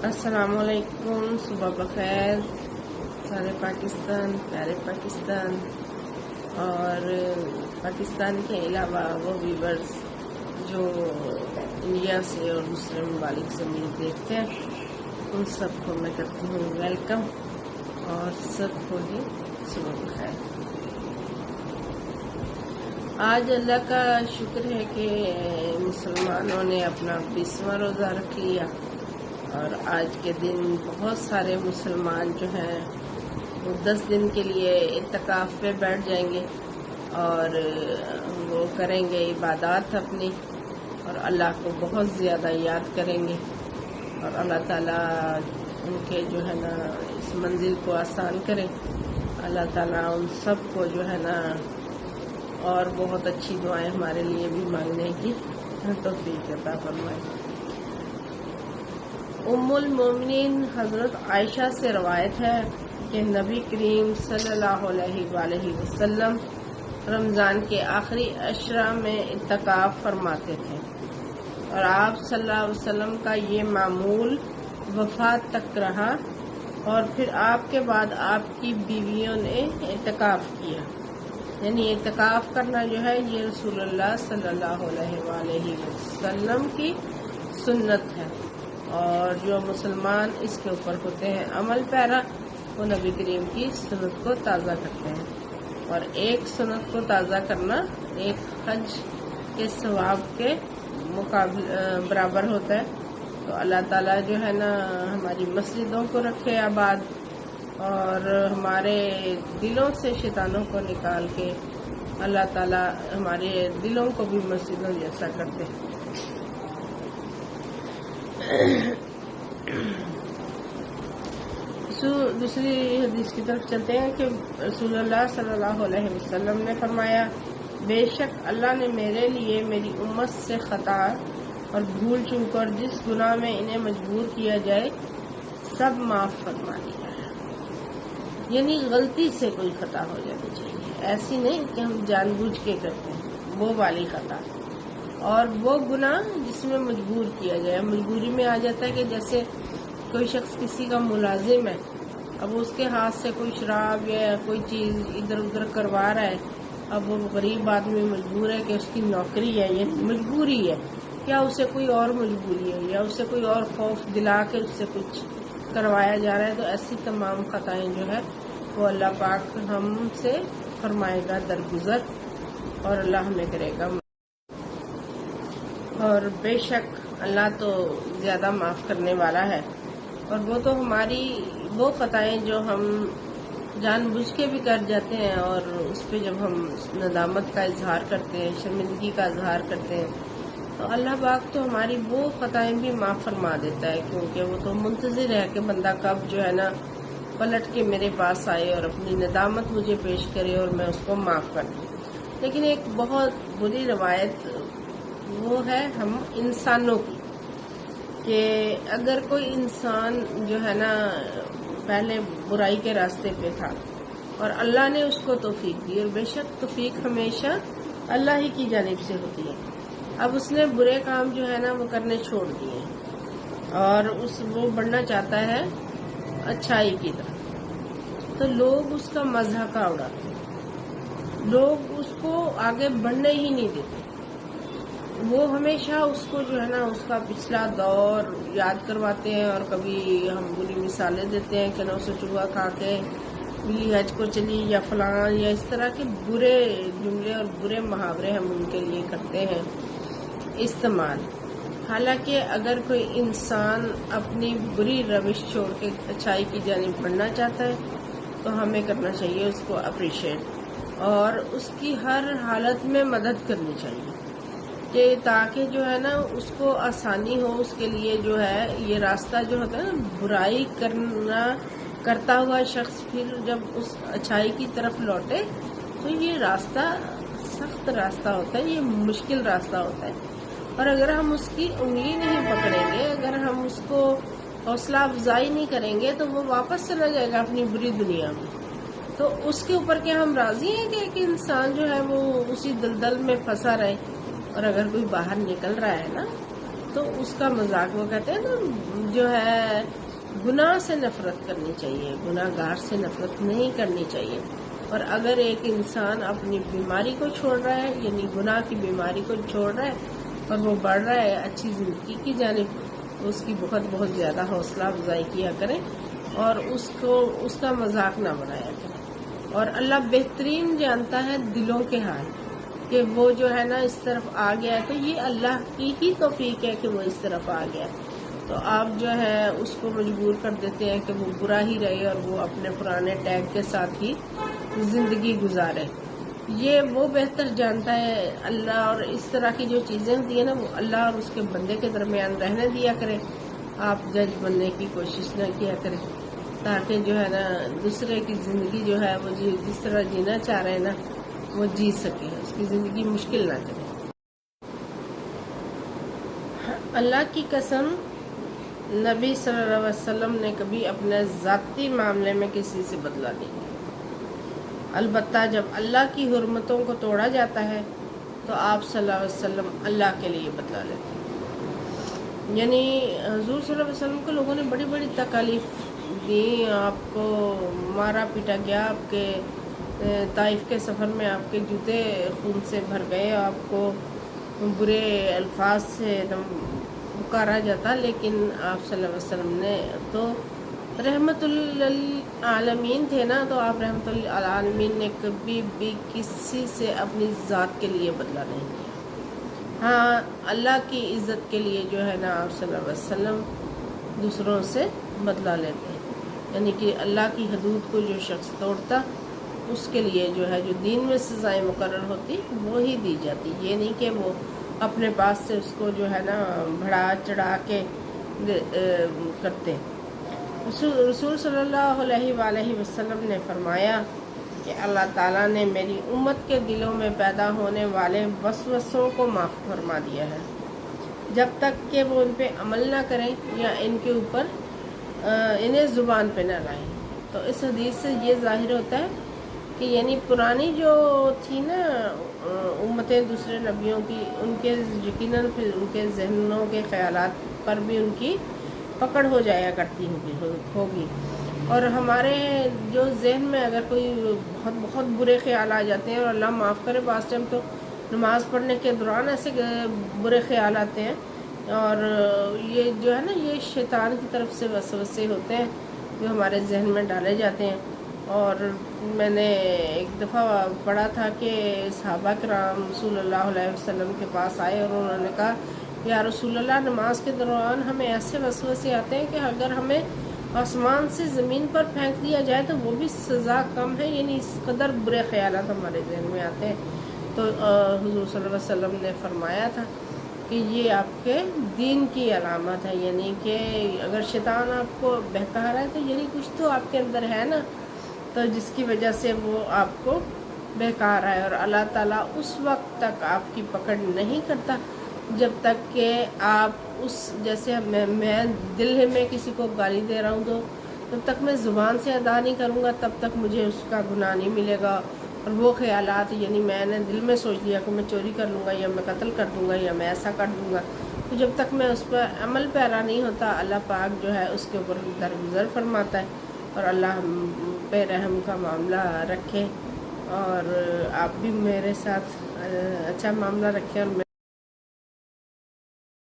السلام علیکم، صبح بخیر سارے پاکستان، پیارے پاکستان اور پاکستان کے علاوہ وہ ویورز جو انڈیا سے اور دوسرے ممالک سے مجھے دیکھتے ہیں، ان سب کو میں کرتی ہوں ویلکم اور سب کو ہی صبح بخیر۔ آج اللہ کا شکر ہے کہ مسلمانوں نے اپنا 20واں روزہ رکھ لیا، اور آج کے دن بہت سارے مسلمان جو ہیں وہ 10 دن کے لیے اعتکاف پہ بیٹھ جائیں گے اور وہ کریں گے عبادات اپنی، اور اللہ کو بہت زیادہ یاد کریں گے، اور اللہ تعالیٰ ان کے جو ہے نا اس منزل کو آسان کرے۔ اللہ تعالیٰ ان سب کو جو ہے نا اور بہت اچھی دعائیں ہمارے لیے بھی مانگنے کی توفیق عطا فرمائے۔ ام المومنین حضرت عائشہ سے روایت ہے کہ نبی کریم صلی اللہ علیہ وآلہ وسلم رمضان کے آخری عشرہ میں اعتکاف فرماتے تھے، اور آپ صلی اللہ علیہ وسلم کا یہ معمول وفات تک رہا، اور پھر آپ کے بعد آپ کی بیویوں نے اعتکاف کیا۔ یعنی اعتکاف کرنا جو ہے یہ رسول اللہ صلی اللہ علیہ وآلہ وسلم کی سنت ہے، اور جو مسلمان اس کے اوپر ہوتے ہیں عمل پیرا، وہ نبی کریم کی سنت کو تازہ کرتے ہیں، اور ایک سنت کو تازہ کرنا ایک حج کے ثواب کے برابر ہوتا ہے۔ تو اللہ تعالیٰ جو ہے نا ہماری مسجدوں کو رکھے آباد، اور ہمارے دلوں سے شیطانوں کو نکال کے اللہ تعالیٰ ہمارے دلوں کو بھی مسجدوں جیسا کرتے ہیں۔ دوسری حدیث کی طرف چلتے ہیں کہ رسول اللہ صلی اللہ علیہ وسلم نے فرمایا، بے شک اللہ نے میرے لیے میری امت سے خطا اور بھول چوک اور جس گناہ میں انہیں مجبور کیا جائے سب معاف فرما دیا ہے۔ یعنی غلطی سے کوئی خطا ہو جانی چاہیے، ایسی نہیں کہ ہم جان بوجھ کے کرتے ہیں، وہ والی خطا، اور وہ گناہ جس میں مجبور کیا جائے۔ مجبوری میں آ جاتا ہے کہ جیسے کوئی شخص کسی کا ملازم ہے، اب اس کے ہاتھ سے کوئی شراب یا کوئی چیز ادھر ادھر کروا رہا ہے، اب وہ غریب آدمی مجبور ہے کہ اس کی نوکری ہے، یہ مجبوری ہے، یا اسے کوئی اور مجبوری ہے، یا اسے کوئی اور خوف دلا کے اس سے کچھ کروایا جا رہا ہے، تو ایسی تمام خطائیں جو ہے وہ اللہ پاک ہم سے فرمائے گا درگزر، اور اللہ ہمیں کرے گا، اور بے شک اللہ تو زیادہ معاف کرنے والا ہے۔ اور وہ تو ہماری وہ خطائیں جو ہم جان بوجھ کے بھی کر جاتے ہیں، اور اس پہ جب ہم ندامت کا اظہار کرتے ہیں، شرمندگی کا اظہار کرتے ہیں، تو اللہ پاک تو ہماری وہ خطائیں بھی معاف فرما دیتا ہے، کیونکہ وہ تو منتظر ہے کہ بندہ کب جو ہے نا پلٹ کے میرے پاس آئے اور اپنی ندامت مجھے پیش کرے اور میں اس کو معاف کر دوں۔ لیکن ایک بہت بری روایت وہ ہے ہم انسانوں کی، کہ اگر کوئی انسان جو ہے نا پہلے برائی کے راستے پہ تھا اور اللہ نے اس کو توفیق دی، اور بے شک توفیق ہمیشہ اللہ ہی کی جانب سے ہوتی ہے، اب اس نے برے کام جو ہے نا وہ کرنے چھوڑ دیے اور وہ بڑھنا چاہتا ہے اچھائی کی طرف، تو لوگ اس کا مذاق اڑاتے ہیں، لوگ اس کو آگے بڑھنے ہی نہیں دیتے، وہ ہمیشہ اس کو جو ہے نا اس کا پچھلا دور یاد کرواتے ہیں، اور کبھی ہم بری مثالیں دیتے ہیں کہ 900 چوہا کھا کے بلی حج کو چلی یا فلاں، یا اس طرح کے برے جملے اور برے محاورے ہم ان کے لیے کرتے ہیں استعمال۔ حالانکہ اگر کوئی انسان اپنی بری روش چھوڑ کے اچھائی کی جانب بڑھنا چاہتا ہے تو ہمیں کرنا چاہیے اس کو اپریشیٹ، اور اس کی ہر حالت میں مدد کرنی چاہیے، کہ تاکہ جو ہے نا اس کو آسانی ہو، اس کے لیے جو ہے یہ راستہ جو ہوتا ہے نا برائی کرتا ہوا شخص پھر جب اس اچھائی کی طرف لوٹے تو یہ راستہ سخت راستہ ہوتا ہے، یہ مشکل راستہ ہوتا ہے، اور اگر ہم اس کی انگلی نہیں پکڑیں گے، اگر ہم اس کو حوصلہ افزائی نہیں کریں گے تو وہ واپس چلا جائے گا اپنی بری دنیا میں۔ تو اس کے اوپر کیا ہم راضی ہیں کہ ایک انسان جو ہے وہ اسی دلدل میں پھنسا رہے؟ اور اگر کوئی باہر نکل رہا ہے نا تو اس کا مذاق، وہ کہتے ہیں نا جو ہے گناہ سے نفرت کرنی چاہیے، گناہ گار سے نفرت نہیں کرنی چاہیے. اور اگر ایک انسان اپنی بیماری کو چھوڑ رہا ہے، یعنی گناہ کی بیماری کو چھوڑ رہا ہے اور وہ بڑھ رہا ہے اچھی زندگی کی جانب، اس کی بہت زیادہ حوصلہ افزائی کیا کریں اور اس کا مذاق نہ بنایا کریں. اور اللہ بہترین جانتا ہے دلوں کے حال، کہ وہ جو ہے نا اس طرف آ گیا ہے تو یہ اللہ کی ہی توفیق ہے کہ وہ اس طرف آ گیا. تو آپ جو ہے اس کو مجبور کر دیتے ہیں کہ وہ برا ہی رہے اور وہ اپنے پرانے ٹیگ کے ساتھ ہی زندگی گزارے. یہ وہ بہتر جانتا ہے اللہ. اور اس طرح کی جو چیزیں ہوتی ہیں نا وہ اللہ اور اس کے بندے کے درمیان رہنے دیا کرے. آپ جج بننے کی کوشش نہ کیا کریں، تاکہ جو ہے نا دوسرے کی زندگی جو ہے وہ جس طرح جینا چاہ رہے ہیں نا وہ جی سکے، اس کی زندگی مشکل نہ کرے. اللہ کی قسم نبی صلی اللہ علیہ وسلم نے کبھی اپنے ذاتی معاملے میں کسی سے بدلہ نہیں لیا. البتہ جب اللہ کی حرمتوں کو توڑا جاتا ہے تو آپ صلی اللہ علیہ وسلم اللہ کے لیے بدلہ لیتے ہیں. یعنی حضور صلی اللہ علیہ وسلم کو لوگوں نے بڑی بڑی تکالیف دی، آپ کو مارا پیٹا گیا، آپ کے طائف کے سفر میں آپ کے جوتے خون سے بھر گئے، آپ کو برے الفاظ سے پکارا جاتا، لیکن آپ صلی اللہ علیہ وسلم نے تو رحمت للعالمین تھے نا، تو آپ رحمت للعالمین نے کبھی بھی کسی سے اپنی ذات کے لیے بدلہ نہیں لیا. ہاں اللہ کی عزت کے لیے جو ہے نا آپ صلی اللہ علیہ وسلم دوسروں سے بدلہ لیتے ہیں. یعنی کہ اللہ کی حدود کو جو شخص توڑتا اس کے لیے جو ہے جو دین میں سزائیں مقرر ہوتی وہی دی جاتی. یہ نہیں کہ وہ اپنے پاس سے اس کو جو ہے نا بڑھا چڑھا کے کرتے. رسول صلی اللہ علیہ وآلہ وسلم نے فرمایا کہ اللہ تعالیٰ نے میری امت کے دلوں میں پیدا ہونے والے وسوسوں کو معاف فرما دیا ہے جب تک کہ وہ ان پہ عمل نہ کریں یا ان کے اوپر انہیں زبان پہ نہ لائیں. تو اس حدیث سے یہ ظاہر ہوتا ہے کہ یعنی پرانی جو تھی نا امتیں دوسرے نبیوں کی، ان کے یقیناً پھر ان کے ذہنوں کے خیالات پر بھی ان کی پکڑ ہو جایا کرتی ہوگی. اور ہمارے جو ذہن میں اگر کوئی بہت برے خیال آ جاتے ہیں، اور اللہ معاف کرے بعض ٹائم تو نماز پڑھنے کے دوران ایسے برے خیال آتے ہیں، اور یہ جو ہے نا یہ شیطان کی طرف سے وسوسے ہوتے ہیں جو ہمارے ذہن میں ڈالے جاتے ہیں. اور میں نے ایک دفعہ پڑھا تھا کہ صحابہ کرام رسول اللہ علیہ وسلم کے پاس آئے اور انہوں نے کہا یا رسول اللہ، نماز کے دوران ہمیں ایسے وسوسے آتے ہیں کہ اگر ہمیں آسمان سے زمین پر پھینک دیا جائے تو وہ بھی سزا کم ہے. یعنی اس قدر برے خیالات ہمارے ذہن میں آتے ہیں. تو حضور صلی اللہ علیہ وسلم نے فرمایا تھا کہ یہ آپ کے دین کی علامت ہے. یعنی کہ اگر شیطان آپ کو بہکا رہا ہے تو یعنی کچھ تو آپ کے اندر ہے نا، تو جس کی وجہ سے وہ آپ کو بہکا رہا ہے. اور اللہ تعالیٰ اس وقت تک آپ کی پکڑ نہیں کرتا جب تک کہ آپ اس جیسے میں دل میں کسی کو گالی دے رہا ہوں تو جب تک میں زبان سے ادا نہیں کروں گا تب تک مجھے اس کا گناہ نہیں ملے گا. اور وہ خیالات یعنی میں نے دل میں سوچ لیا کہ میں چوری کر لوں گا یا میں قتل کر دوں گا یا میں ایسا کر دوں گا، تو جب تک میں اس پر عمل پیرا نہیں ہوتا اللہ پاک جو ہے اس کے اوپر درگزر فرماتا ہے. اور اللہ ہم پہ رحم کا معاملہ رکھے، اور آپ بھی میرے ساتھ اچھا معاملہ رکھیں اور